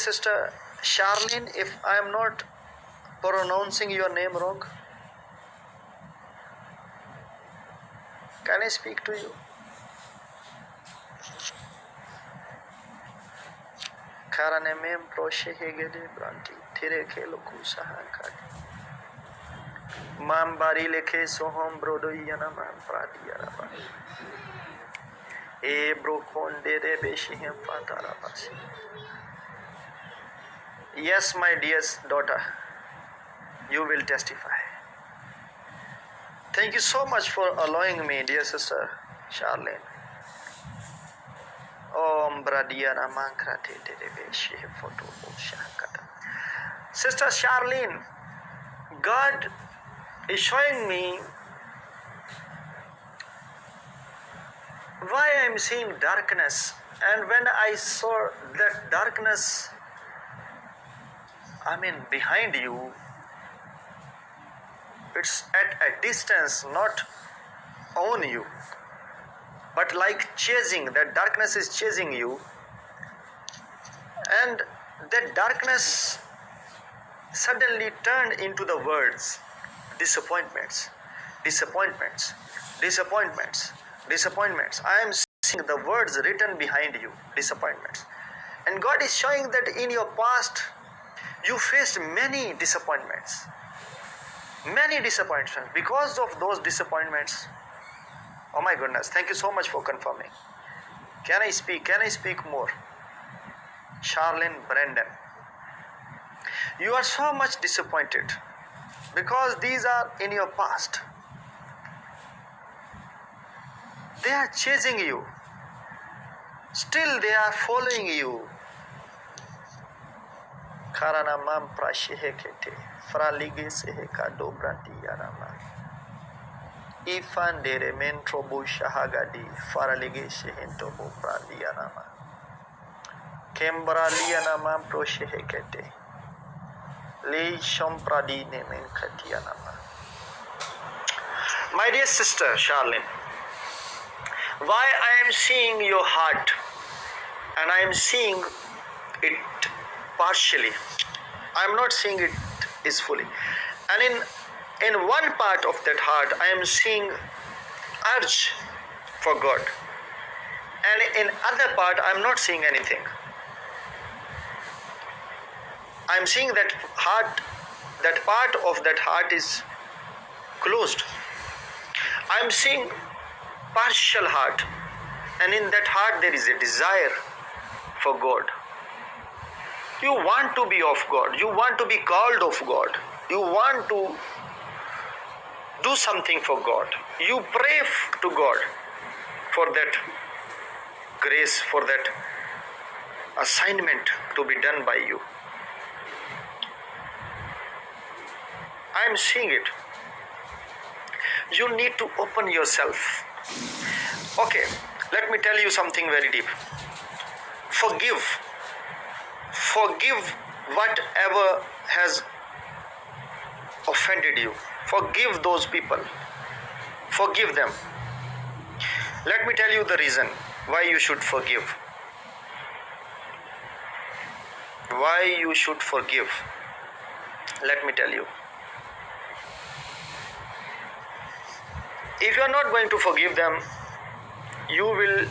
sister Charlene, if I am not pronouncing your name wrong, can I speak to you? Karane mem proshe hegede branti thire khelo kusaha kadi mam bari lekhe sohom brodo yana mam pradiyara ba e brokonde de beshihem fatara basi. Yes, my dear daughter, you will testify. Thank you so much for allowing me, dear sister Charlene. Om Bradiana Mankrate Deveshi Photo Shakata. Sister Charlene, God is showing me why I am seeing darkness, and when I saw that darkness, behind you, it's at a distance, not on you, but like chasing, that darkness is chasing you, and that darkness suddenly turned into the words disappointments, disappointments, disappointments, disappointments. I am seeing the words written behind you, disappointments. And God is showing that in your past you faced many disappointments. Many disappointments. Because of those disappointments, oh my goodness, thank you so much for confirming. Can I speak? Can I speak more? Charlene Brendan, you are so much disappointed because these are in your past. They are chasing you. Still they are following you. Karana mam prashehekete fralige seheka dobranti yarama ifan dere mentrobo shahagadi faralige shehento bobrandi yarama kembra lianama proshehekete le shompradi nemen katiyanama. My dear sister Charlene, why I am seeing your heart and I am seeing it partially, I am not seeing it is fully, and in one part of that heart I am seeing urge for God, and in other part I am not seeing anything. I am seeing that heart, that part of that heart is closed. I am seeing partial heart, and in that heart there is a desire for God. You want to be of God. You want to be called of God. You want to do something for God. You pray to God for that grace, for that assignment to be done by you. I am seeing it. You need to open yourself. Okay, let me tell you something very deep. Forgive. Forgive whatever has offended you. Forgive those people. Forgive them. Let me tell you the reason why you should forgive. Why you should forgive. Let me tell you. If you are not going to forgive them, you will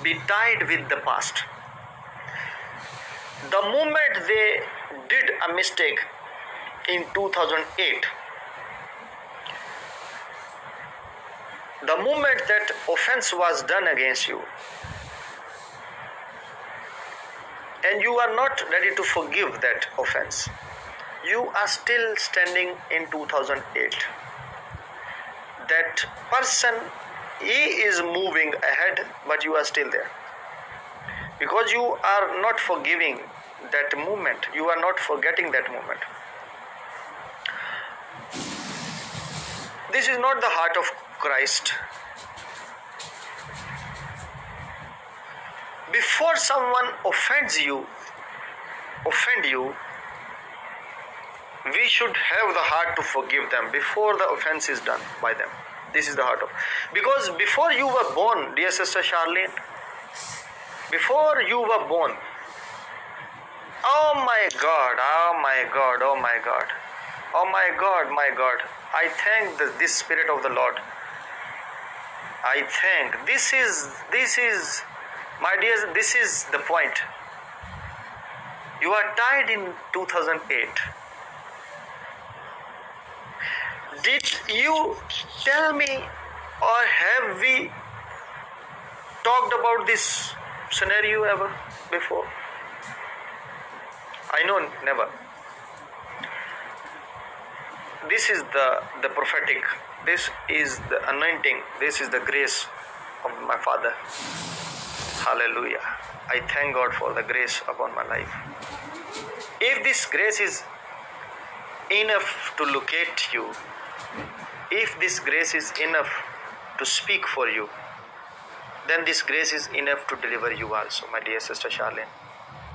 be tied with the past. The moment they did a mistake in 2008, the moment that offense was done against you, and you are not ready to forgive that offense, you are still standing in 2008. That person, he is moving ahead, but you are still there. Because you are not forgiving that moment. You are not forgetting that moment. This is not the heart of Christ. Before someone offend you, we should have the heart to forgive them before the offense is done by them. This is the heart of. Because before you were born, dear sister Charlene, before you were born, Oh my God, oh my God, oh my God. Oh my God, my God. I thank this Spirit of the Lord. I thank. This is, my dear, this is the point. You are tied in 2008. Did you tell me, or have we talked about this scenario ever before? I know never. This is the prophetic. This is the anointing. This is the grace of my Father. Hallelujah. I thank God for the grace upon my life. If this grace is enough to locate you, if this grace is enough to speak for you, then this grace is enough to deliver you also, my dear sister Charlene.